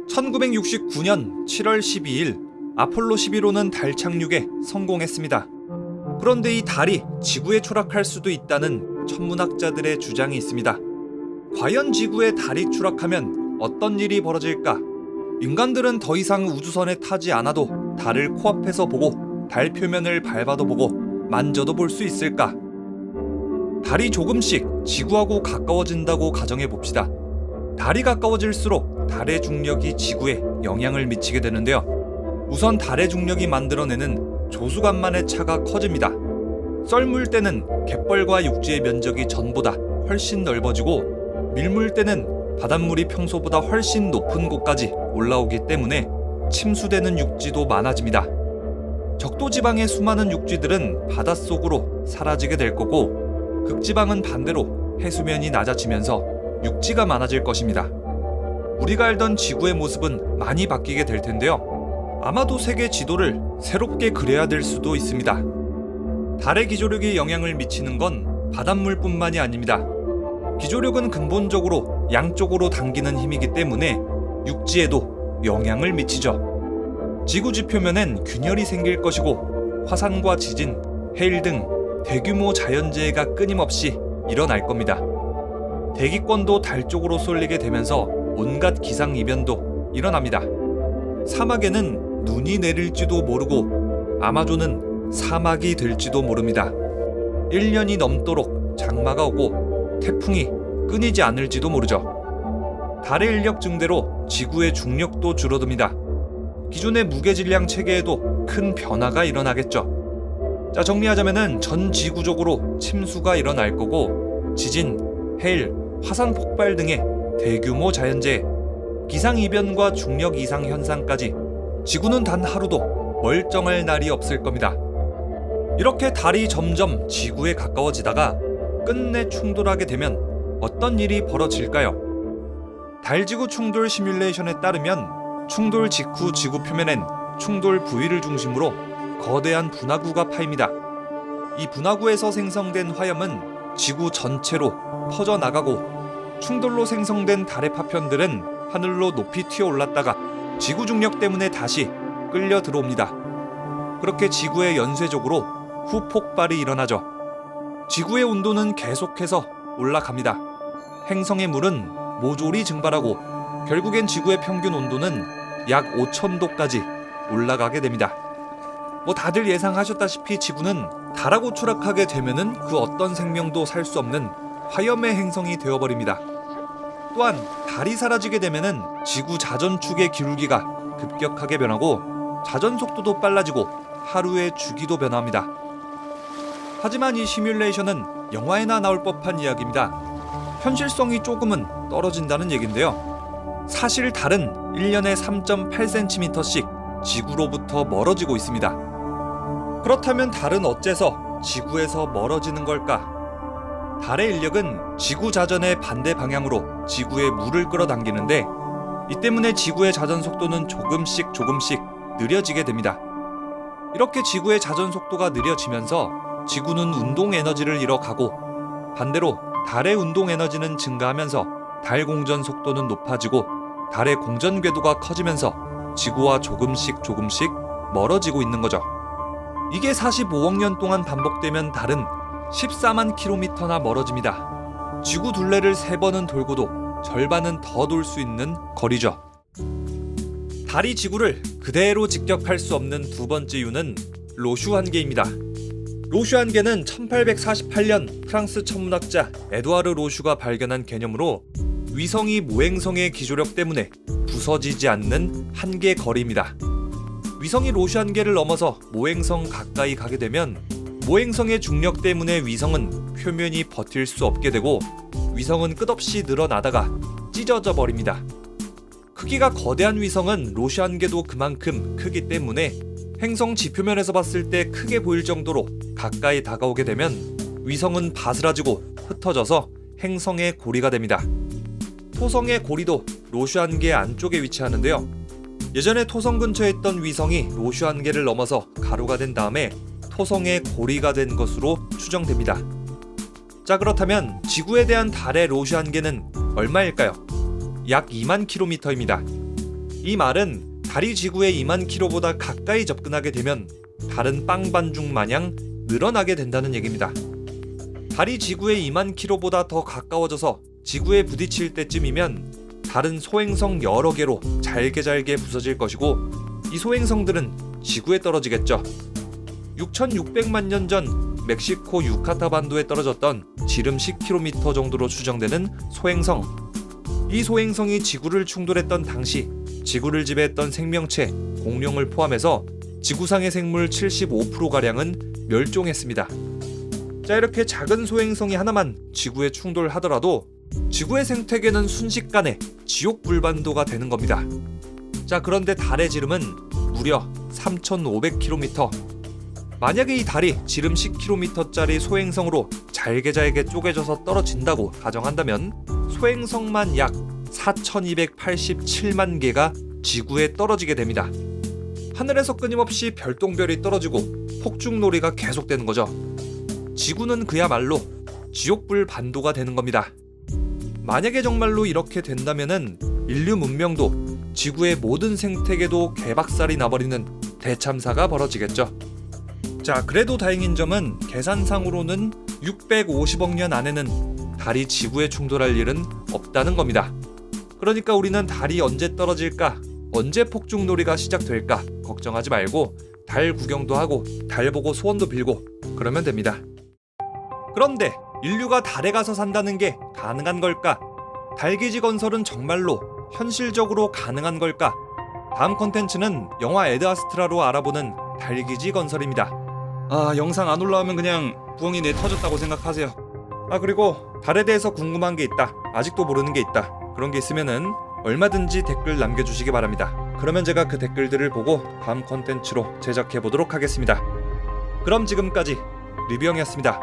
1969년 7월 12일 아폴로 11호는 달 착륙에 성공했습니다. 그런데 이 달이 지구에 추락할 수도 있다는 천문학자들의 주장이 있습니다. 과연 지구에 달이 추락하면 어떤 일이 벌어질까? 인간들은 더 이상 우주선에 타지 않아도 달을 코앞에서 보고 달 표면을 밟아도 보고 만져도 볼 수 있을까? 달이 조금씩 지구하고 가까워진다고 가정해 봅시다. 달이 가까워질수록 달의 중력이 지구에 영향을 미치게 되는데요. 우선 달의 중력이 만들어내는 조수간만의 차가 커집니다. 썰물 때는 갯벌과 육지의 면적이 전보다 훨씬 넓어지고 밀물 때는 바닷물이 평소보다 훨씬 높은 곳까지 올라오기 때문에 침수되는 육지도 많아집니다. 적도지방의 수많은 육지들은 바닷속으로 사라지게 될 거고, 극지방은 반대로 해수면이 낮아지면서 육지가 많아질 것입니다. 우리가 알던 지구의 모습은 많이 바뀌게 될 텐데요. 아마도 세계 지도를 새롭게 그려야 될 수도 있습니다. 달의 기조력이 영향을 미치는 건 바닷물뿐만이 아닙니다. 기조력은 근본적으로 양쪽으로 당기는 힘이기 때문에 육지에도 영향을 미치죠. 지구 지표면엔 균열이 생길 것이고 화산과 지진, 해일 등 대규모 자연재해가 끊임없이 일어날 겁니다. 대기권도 달 쪽으로 쏠리게 되면서 온갖 기상이변도 일어납니다. 사막에는 눈이 내릴지도 모르고 아마존은 사막이 될지도 모릅니다. 1년이 넘도록 장마가 오고 태풍이 끊이지 않을지도 모르죠. 달의 인력 증대로 지구의 중력도 줄어듭니다. 기존의 무게질량 체계에도 큰 변화가 일어나겠죠. 자, 정리하자면은 전 지구적으로 침수가 일어날 거고, 지진, 해일, 화산 폭발 등의 대규모 자연재해, 기상이변과 중력 이상 현상까지 지구는 단 하루도 멀쩡할 날이 없을 겁니다. 이렇게 달이 점점 지구에 가까워지다가 끝내 충돌하게 되면 어떤 일이 벌어질까요? 달지구 충돌 시뮬레이션에 따르면 충돌 직후 지구 표면엔 충돌 부위를 중심으로 거대한 분화구가 파입니다. 이 분화구에서 생성된 화염은 지구 전체로 퍼져나가고, 충돌로 생성된 달의 파편들은 하늘로 높이 튀어올랐다가 지구 중력 때문에 다시 끌려 들어옵니다. 그렇게 지구의 연쇄적으로 후폭발이 일어나죠. 지구의 온도는 계속해서 올라갑니다. 행성의 물은 모조리 증발하고 결국엔 지구의 평균 온도는 약 5000도까지 올라가게 됩니다. 다들 예상하셨다시피 지구는 달하고 추락하게 되면은 그 어떤 생명도 살 수 없는 화염의 행성이 되어버립니다. 또한 달이 사라지게 되면은 지구 자전축의 기울기가 급격하게 변하고 자전 속도도 빨라지고 하루의 주기도 변합니다. 하지만 이 시뮬레이션은 영화에나 나올 법한 이야기입니다. 현실성이 조금은 떨어진다는 얘긴데요. 사실 달은 1년에 3.8cm씩 지구로부터 멀어지고 있습니다. 그렇다면 달은 어째서 지구에서 멀어지는 걸까? 달의 인력은 지구 자전의 반대 방향으로 지구에 물을 끌어당기는데, 이 때문에 지구의 자전 속도는 조금씩 느려지게 됩니다. 이렇게 지구의 자전 속도가 느려지면서 지구는 운동 에너지를 잃어가고, 반대로 달의 운동 에너지는 증가하면서 달 공전 속도는 높아지고 달의 공전 궤도가 커지면서 지구와 조금씩 멀어지고 있는 거죠. 이게 45억 년 동안 반복되면 달은 14만 킬로미터나 멀어집니다. 지구 둘레를 3번은 돌고도 절반은 더 돌 수 있는 거리죠. 달이 지구를 그대로 직격할 수 없는 두 번째 이유는 로슈 한계입니다. 로슈 한계는 1848년 프랑스 천문학자 에두아르 로슈가 발견한 개념으로 위성이 모행성의 기조력 때문에 부서지지 않는 한계 거리입니다. 위성이 로슈 한계를 넘어서 모행성 가까이 가게 되면 모행성의 중력 때문에 위성은 표면이 버틸 수 없게 되고 위성은 끝없이 늘어나다가 찢어져 버립니다. 크기가 거대한 위성은 로슈 한계도 그만큼 크기 때문에 행성 지표면에서 봤을 때 크게 보일 정도로 가까이 다가오게 되면 위성은 바스라지고 흩어져서 행성의 고리가 됩니다. 토성의 고리도 로슈 한계 안쪽에 위치하는데요. 예전에 토성 근처에 있던 위성이 로슈 한계를 넘어서 가루가 된 다음에 토성의 고리가 된 것으로 추정됩니다. 자, 그렇다면 지구에 대한 달의 로슈 한계는 얼마일까요? 약 2만 킬로미터입니다. 이 말은 달이 지구에 2만 킬로보다 가까이 접근하게 되면 달은 빵 반죽 마냥 늘어나게 된다는 얘기입니다. 달이 지구에 2만 킬로보다 더 가까워져서 지구에 부딪힐 때쯤이면 달은 소행성 여러 개로 잘게 부서질 것이고, 이 소행성들은 지구에 떨어지겠죠. 6,600만 년 전 멕시코 유카타 반도에 떨어졌던 지름 10km 정도로 추정되는 소행성. 이 소행성이 지구를 충돌했던 당시 지구를 지배했던 생명체, 공룡을 포함해서 지구상의 생물 75%가량은 멸종했습니다. 자, 이렇게 작은 소행성이 하나만 지구에 충돌하더라도 지구의 생태계는 순식간에 지옥 불반도가 되는 겁니다. 자, 그런데 달의 지름은 무려 3,500km. 만약에 이 달이 지름 10km짜리 소행성으로 잘게 쪼개져서 떨어진다고 가정한다면 소행성만 약 4,287만 개가 지구에 떨어지게 됩니다. 하늘에서 끊임없이 별똥별이 떨어지고 폭죽놀이가 계속되는 거죠. 지구는 그야말로 지옥불 반도가 되는 겁니다. 만약에 정말로 이렇게 된다면은 인류 문명도 지구의 모든 생태계도 개박살이 나버리는 대참사가 벌어지겠죠. 자, 그래도 다행인 점은 계산상으로는 650억 년 안에는 달이 지구에 충돌할 일은 없다는 겁니다. 그러니까 우리는 달이 언제 떨어질까, 언제 폭죽놀이가 시작될까 걱정하지 말고 달 구경도 하고 달 보고 소원도 빌고 그러면 됩니다. 그런데 인류가 달에 가서 산다는 게 가능한 걸까? 달기지 건설은 정말로 현실적으로 가능한 걸까? 다음 콘텐츠는 영화 에드 아스트라로 알아보는 달기지 건설입니다. 영상 안 올라오면 그냥 부엉이 내 터졌다고 생각하세요. 그리고 달에 대해서 궁금한 게 있다, 아직도 모르는 게 있다, 그런 게 있으면은 얼마든지 댓글 남겨주시기 바랍니다. 그러면 제가 그 댓글들을 보고 다음 콘텐츠로 제작해보도록 하겠습니다. 그럼 지금까지 리뷰형이었습니다.